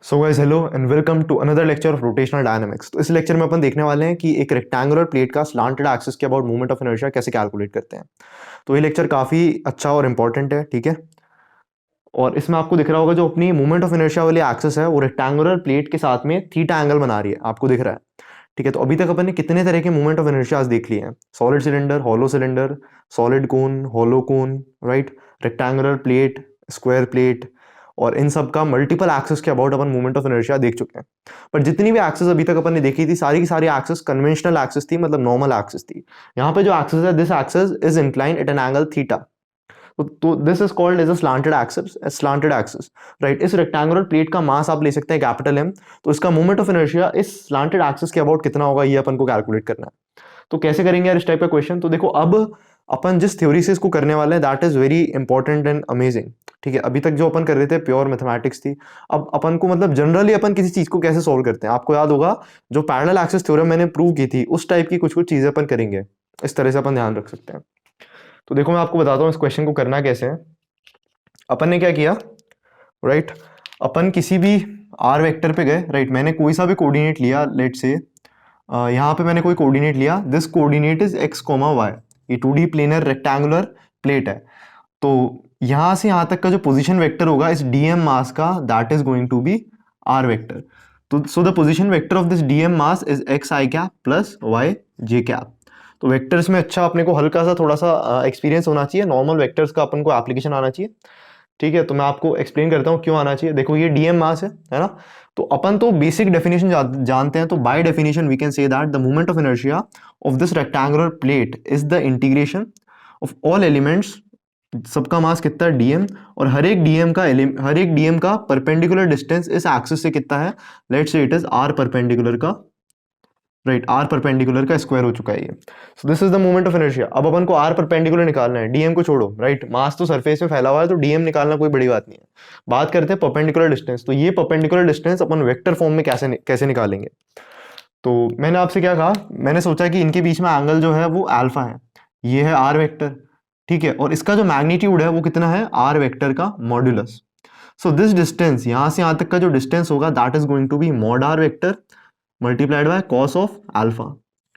So guys hello and welcome to another lecture of rotational dynamics. तो इस lecture में अपन देखने वाले हैं कि एक रेक्टेंगुलर प्लेट का स्लांटेड एक्सिस के अबाउट मूवमेंट ऑफ इनर्शिया कैसे कैलकुलेट करते हैं। तो ये लेक्चर काफ़ी अच्छा और इंपॉर्टेंट है, ठीक है। और इसमें आपको दिख रहा होगा जो अपनी मूवमेंट ऑफ इनर्शिया वाली एक्सिस है वो रेक्टेंगुलर प्लेट के साथ में थीटा एंगल बना रही है, आपको दिख रहा है, ठीक है। तो अभी तक अपन ने कितने तरह के मूवमेंट ऑफ इनर्शिया देख लिए हैं। Solid cylinder, solid cone, hollow cone, right, rectangular plate, square plate, और इन सब का मल्टीपल एक्सिस के अबाउट अपन मूवमेंट ऑफ इनर्शिया देख चुके हैं। पर जितनी भी एक्सिस अभी तक अपन ने देखी थी सारी की सारी एक्सिस कन्वेंशनल एक्सिस थी, मतलब नॉर्मल एक्सिस थी। यहाँ पे जो एक्सिस है, this axis is incline at an angle theta. तो this is called as a slanted axis, right. इस रेक्टेंगुलर प्लेट का मास आप ले सकते हैं कैपिटल एम। तो इसका मूवमेंट ऑफ इनर्शिया इस स्लांटेड एक्सिस के अबाउट कितना होगा, ये अपन को कैलकुलेट करना है। तो कैसे करेंगे यार इस टाइप का क्वेश्चन। तो देखो, अब अपन जिस थ्योरी से इसको करने वाले हैं that is very important and amazing, ठीक है। अभी तक जो अपन कर रहे थे प्योर मैथमेटिक्स थी। अब अपन को मतलब जनरली अपन किसी चीज को कैसे सोल्व करते हैं, आपको याद होगा जो पैरेलल एक्सिस थ्योरम मैंने प्रूव की थी उस टाइप की कुछ कुछ चीजें अपन करेंगे। इस तरह से अपन ध्यान रख सकते हैं। तो देखो मैं आपको बताता हूँ इस क्वेश्चन को करना कैसे है। अपन ने क्या किया, राइट, अपन किसी भी आर वेक्टर पे गए, राइट। मैंने कोई सा भी कोऑर्डिनेट लिया, लेट से यहाँ पे मैंने कोई कोऑर्डिनेट लिया, this coordinate is x comma y. ये 2D प्लेनर रेक्टेंगुलर प्लेट है। तो यहाँ से यहाँ तक का जो पोजीशन वेक्टर होगा इस डीएम मास का, that is going to be R vector. तो so the position vector of this DM mass is X I cap plus Y J cap. तो वेक्टर्स में अच्छा अपने को हल्का सा थोड़ा सा एक्सपीरियंस होना चाहिए, नॉर्मल वेक्टर्स का अपन को एप्लीकेशन आना चाहिए, ठीक है। तो मैं आपको एक्सप्लेन करता हूँ क्यों आना चाहिए। देखो ये डीएम मास है ना। तो अपन तो बेसिक डेफिनेशन जानते हैं। तो by definition we can say that the moment of inertia of this rectangular plate is the integration of all elements, सबका मास कितना है डीएम, और हर एक डीएम का परपेंडिकुलर डिस्टेंस इस एक्सिस से कितना है, let's say it is r perpendicular का, राइट, आर परपेंडिकुलर का स्क्वायर हो चुका है ये। So this is the moment of inertia. अब अपन को आर परपेंडिकुलर निकालना है, डीएम को छोड़ो, राइट। मास तो सरफेस में फैला हुआ है तो डीएम निकालना कोई बड़ी बात नहीं है। बात करते हैं परपेंडिकुलर डिस्टेंस। तो ये परपेंडिकुलर डिस्टेंस अपन वेक्टर फॉर्म में कैसे कैसे निकालेंगे। तो मैंने आपसे क्या कहा, मैंने सोचा कि इनके बीच में एंगल जो है वो अल्फा है, ये है आर वेक्टर, ठीक है। और इसका जो मैग्नीट्यूड है वो कितना है, आर वेक्टर का मॉड्यूलस। सो दिस डिस्टेंस, यहां से यहां तक का जो डिस्टेंस होगा that is going to be mod are vector multiplied by cos of alpha,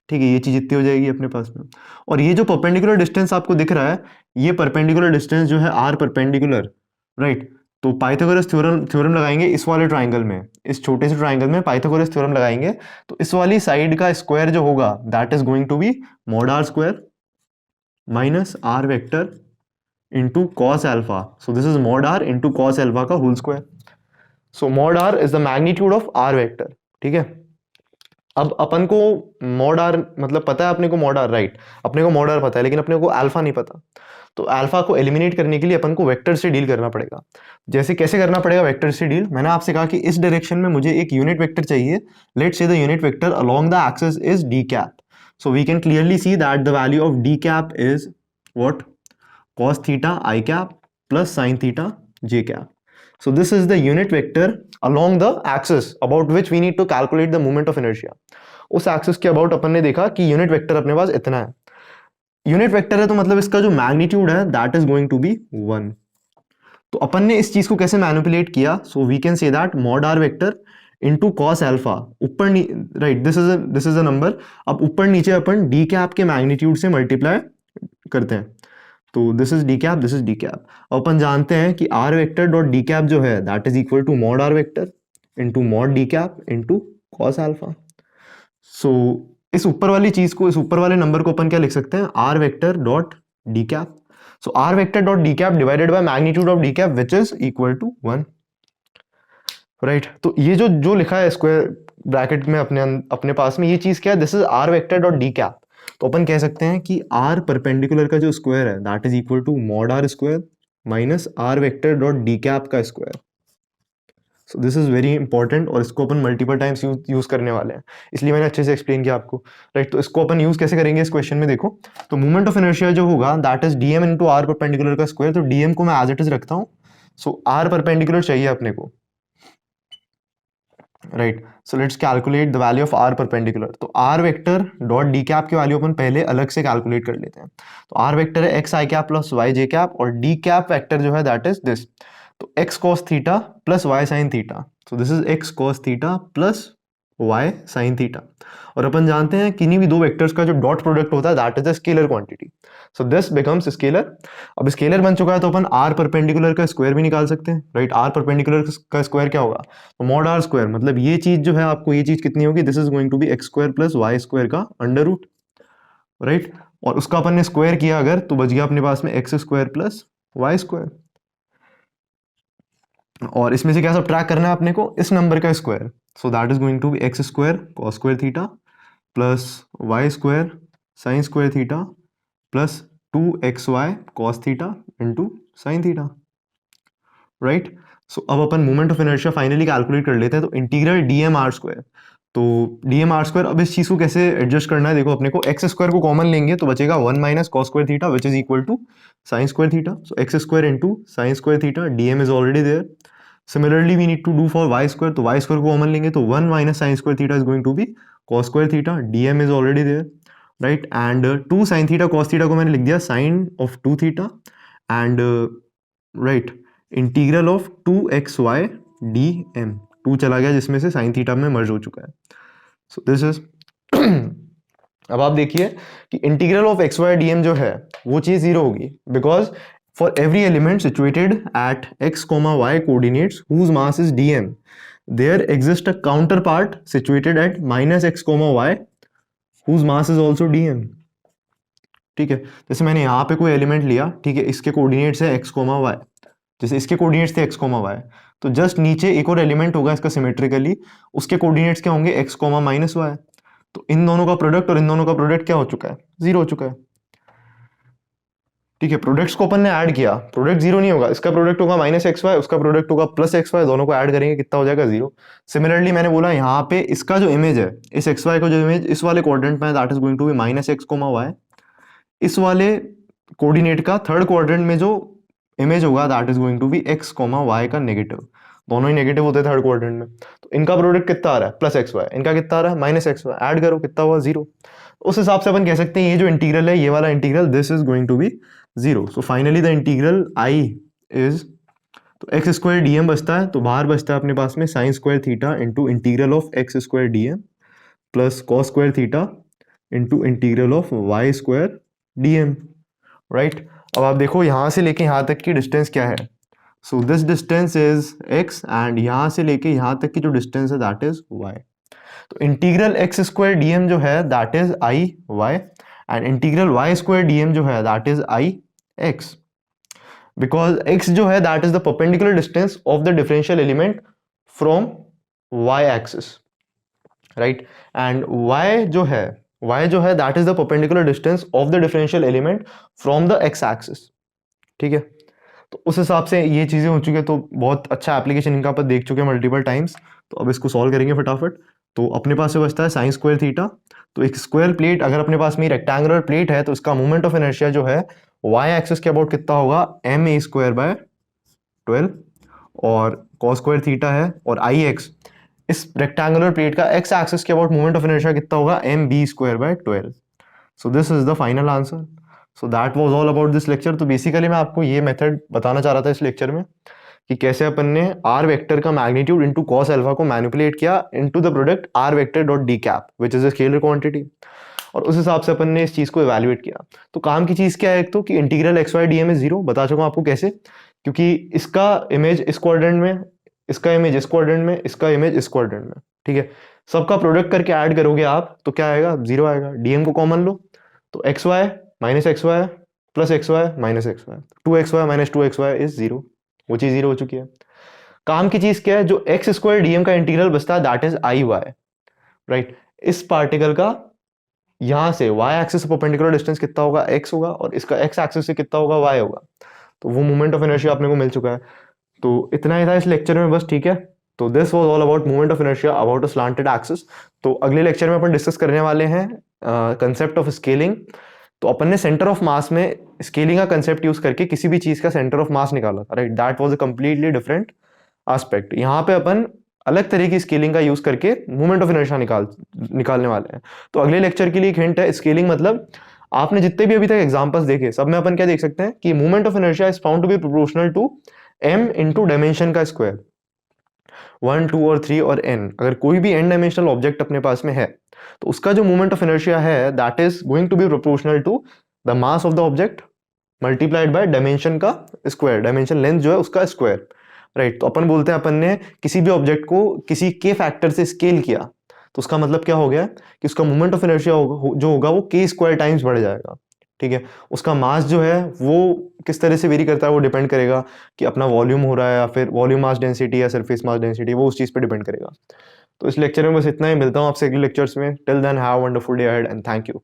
ठीक है। ये चीज इतनी हो जाएगी अपने पास में। और ये जो परपेंडिकुलर डिस्टेंस आपको दिख रहा है, ये परपेंडिकुलर डिस्टेंस जो है आर परपेंडिकुलर, राइट। तो पाइथागोरस थ्योरम थ्योरम लगाएंगे इस वाले ट्राइंगल में, इस छोटे से ट्राइंगल में पाइथागोरस थ्योरम लगाएंगे। तो इस वाली साइड का स्क्वायर जो होगा that is going to be mod R square minus R vector into cos alpha. So this is mod R into cos alpha का whole square. So mod R is the magnitude of R vector, ठीक है। अब अपन को mod are मतलब पता है अपने को मॉड आर, राइट। अपने को मॉड आर पता है लेकिन अपने को अल्फा नहीं पता। तो अल्फा को एलिमिनेट करने के लिए अपन को वेक्टर से डील करना पड़ेगा। जैसे कैसे करना पड़ेगा वेक्टर से डील, मैंने आपसे कहा कि इस डायरेक्शन में मुझे एक यूनिट वेक्टर चाहिए। Let's say the unit vector along the axis is D cap. So we can clearly see that the value of d cap is what, cos theta I cap plus sin theta j cap. So this is the unit vector along the axis about which we need to calculate the moment of inertia. उस axis के about अपन ने देखा कि unit vector अपने पास इतना है। Unit vector है तो मतलब इसका जो मैग्नीट्यूड है that is going to be 1। तो अपन ने इस चीज को कैसे मैनिपुलेट किया, so we can say that mod are vector into cos alpha, ऊपर right, this is a number. अब ऊपर नीचे अपन डी कैप के मैग्नीट्यूड से मल्टीप्लाई करते हैं। तो this is D cap, this is D cap. अपन जानते हैं कि R vector dot D cap जो है that is equal to mod are vector into mod D cap into cos alpha. So इस ऊपर वाली चीज को, इस ऊपर वाले नंबर को अपन क्या लिख सकते हैं, r vector dot D cap. So r vector dot D cap divided by magnitude of d cap which is equal to 1, right. तो ये जो जो लिखा है स्क्वायर ब्रैकेट में अपने अपने पास में, ये चीज क्या है, this is r vector dot D cap. तो अपन कह सकते हैं कि आर परपेंडिकुलर का जो स्क्वायर है that is equal to mod R square minus R vector dot D cap का square. So this is very important और इसको अपन मल्टीपल टाइम्स यूज करने वाले हैं, इसलिए मैंने अच्छे से एक्सप्लेन किया आपको, राइट। तो इसको अपन यूज कैसे करेंगे इस क्वेश्चन में, देखो। तो मूवमेंट ऑफ इनर्शिया जो होगा that is d m into r perpendicular का स्क्वायर। तो डीएम को मैं एज इट इज रखता हूँ। सो आर परपेंडिकुलर चाहिए अपने को, right. So let's calculate the value of R perpendicular. तो R vector dot D cap की वैल्यू अपन पहले अलग से कैलकुलेट कर लेते हैं। तो आर वेक्टर है X I cap plus Y J cap, और डी कैप वेक्टर जो है दैट इज दिस, तो X cos theta plus Y sine theta, so this is X cos theta plus Y sine theta. और अपन जानते हैं किन्हीं भी दो वेक्टर्स का जो डॉट प्रोडक्ट होता है that is a scalar quantity, so this becomes scalar. अब स्केलर बन चुका है तो अपन आर परपेंडिकुलर का स्क्वायर भी निकाल सकते हैं, राइट। आर परपेंडिकुलर का स्क्वायर क्या होगा, तो मॉड आर स्क्वायर, मतलब ये चीज जो है आपको ये चीज कितनी होगी, this is going to be x square plus Y square का अंडर रूट, राइट। और उसका अपन ने स्क्वायर किया अगर तो बच गया अपने पास में x square plus Y square. और इसमें से क्या सब्ट्रैक्ट करना है अपने को, इस नंबर का square, so that is going to be x square cos square theta plus Y square sine square theta plus 2xy cos theta into sine theta, right. So अब अपन moment of inertia finally calculate कर लेते हैं, तो integral D M R square, तो D M R square, अब इस चीज को कैसे एडजस्ट करना है, देखो अपने को एक्स स्क्वायर को कॉमन लेंगे तो बचेगा 1 minus cos square theta which is equal to sine square theta, so x square into sine square theta, d m is already there. Similarly we need to do for y square, तो y square को common लेंगे तो 1 minus sine square theta is going to be cos square theta, d m is already there, right. And 2 sine theta cos theta को मैंने लिख दिया sign of 2 theta and right integral of 2xy dm, 2 चला गया जिसमें से sine theta में मर्ज हो चुका है, सो दिस इज अब आप देखिए कि integral of x y d m जो है वो चीज जीरो होगी, because for every element situated at x comma y coordinates whose mass is d m, there exist a counter part situated at minus x comma y whose mass is also d m, ठीक है। जैसे मैंने यहाँ पे कोई element लिया, ठीक है, इसके कोऑर्डिनेट्स है एक्स कोमा वाई, जैसे इसके कोऑर्डिनेट्स थे एक्स कोमा वाई, तो जस्ट नीचे एक और एलिमेंट होगा इसका सिमेट्रिकली, उसके कोऑर्डिनेट्स क्या होंगे एक्स कोमा माइनस वाई, तो इन दोनों का प्रोडक्ट और इन दोनों का प्रोडक्ट क्या हो चुका है, जीरो हो चुका है, ठीक है। प्रोडक्ट्स को अपन ने ऐड किया, प्रोडक्ट जीरो नहीं होगा, इसका प्रोडक्ट होगा माइनस एक्स वाई, उसका प्रोडक्ट होगा प्लस एक्स वाई, दोनों को ऐड करेंगे कितना हो जाएगा जीरो। सिमिलरली मैंने बोला यहाँ पे इसका जो इमेज है, इस एक्स वाई का जो इमेज इस वाले क्वाड्रेंट में that is going to be minus x comma y, इस वाले कोऑर्डिनेट का थर्ड क्वाड्रेंट में जो इमेज होगा that is going to be x comma y का नेगेटिव, दोनों ही नेगेटिव होते हैं थर्ड क्वाड्रेंट में, तो इनका प्रोडक्ट कितना आ रहा है प्लस एक्स वाई, इनका कितना आ रहा है माइनस एक्स वाई, ऐड करो कितना हुआ जीरो। उस हिसाब से अपन कह सकते हैं ये जो इंटीग्रल है ये वाला integral this is going to be zero, so finally the integral I is, तो एक्स स्क्वायर डी एम बचता है, तो बाहर बचता है अपने पास में sine square theta into integral of x square d m plus cos square theta into integral of y square d m, right. अब आप देखो यहाँ से लेके यहाँ तक की डिस्टेंस क्या है, so this distance is x and यहाँ से लेके यहाँ तक की जो डिस्टेंस है दैट इज y, तो integral x square d m जो है that is I y and integral y square d m जो है that is I x, because x जो है that is the perpendicular distance of the differential element from y axis, right. And y जो है that is the perpendicular distance of the differential element from the x axis, ठीक है। तो उस हिसाब से ये चीजें हो चुकी है, तो बहुत अच्छा एप्लीकेशन इनका अपन देख चुके हैं मल्टीपल टाइम्स, तो अब इसको सॉल्व करेंगे फटाफट। तो अपने पास से बचता है साइन स्क्वायर थीटा, तो एक स्क्वायर प्लेट अगर अपने पास में रेक्टेंगुलर प्लेट है तो इसका मोमेंट ऑफ इनर्शिया जो है y एक्सिस के अबाउट कितना होगा एम ए स्क्वायर बाय 12, और कॉस स्क्वायर थीटा है, और आई एक्स इस रेक्टेंगुलर प्लेट का x एक्सिस के अबाउट मोमेंट ऑफ इनर्शिया कितना होगा m b square by 12, so this is the final answer. So that was all about this lecture. तो basically मैं आपको ये मेथड बताना चाह रहा था इस लेक्चर में कि कैसे अपन ने आर वेक्टर का मैग्नीट्यूड इनटू कॉस अल्फा को मैनिपुलेट किया into the product r vector dot D cap which is a scalar quantity, और उस हिसाब से अपन ने इस चीज को इवैल्यूएट किया। तो काम की चीज क्या है, एक तो कि integral x y d m is zero, बता चुका हूं आपको कैसे, क्योंकि इसका इमेज इस क्वाड्रेंट में, इसका इमेज इस क्वाड्रेंट में, इसका इमेज इस क्वाड्रेंट में, ठीक है। सबका प्रोडक्ट करके ऐड करोगे आप तो क्या आएगा, जीरो आएगा। डीएम को कॉमन लो तो x y minus x y plus x y minus x y, 2xy minus 2xy is zero, वो चीज जीरो हो चुकी है। काम की चीज क्या है, जो एक्स स्क्वायर डीएम का इंटीग्रल बचता है that is I y, right. इस पार्टिकल का यहां से y एक्सिस परपेंडिकुलर डिस्टेंस कितना होगा x होगा, और इसका x एक्सिस से कितना होगा y होगा, तो वो मोमेंट ऑफ इनर्शिया अपने को मिल चुका है। तो इतना ही था इस लेक्चर में बस, ठीक है। तो this was all about moment of inertia about a slanted axis. तो अगले लेक्चर में अपन डिस्कस करने वाले हैं कंसेप्ट ऑफ स्केलिंग। तो अपन ने सेंटर ऑफ मास में स्केलिंग का कंसेप्ट यूज करके किसी भी चीज का सेंटर ऑफ मास निकाला था, right. That was a completely different aspect. यहाँ पे अपन अलग तरह की स्केलिंग का यूज करके मोमेंट ऑफ इनर्शिया निकालने वाले हैं। तो अगले लेक्चर के लिए एक हिंट है, स्केलिंग मतलब आपने जितने भी अभी तक एग्जांपल्स देखे सब में अपन क्या देख सकते हैं कि moment of inertia is found to be proportional to m into dimension का स्क्वायर। 1, 2 और 3 और n, अगर कोई भी n डायमेंशनल ऑब्जेक्ट अपने पास में है तो उसका जो मोमेंट ऑफ इनर्शिया है that is going to be proportional to the mass of the object multiplied by dimension का स्क्वायर, डायमेंशन लेंथ जो है उसका स्क्वायर, राइट। तो अपन बोलते हैं अपन ने किसी भी ऑब्जेक्ट को किसी के फैक्टर से स्केल किया तो उसका मतलब क्या हो गया कि उसका मोमेंट ऑफ इनर्शिया जो होगा वो के स्क्वायर टाइम्स बढ़ जाएगा, ठीक है। उसका मास जो है वो किस तरह से वेरी करता है वो डिपेंड करेगा कि अपना वॉल्यूम हो रहा है या फिर वॉल्यूम मास डेंसिटी या सरफेस मास डेंसिटी, वो उस चीज़ पे डिपेंड करेगा। तो इस लेक्चर में बस इतना ही, मिलता हूँ आपसे अगले लेक्चर्स में। Till then have wonderful day ahead and thank you.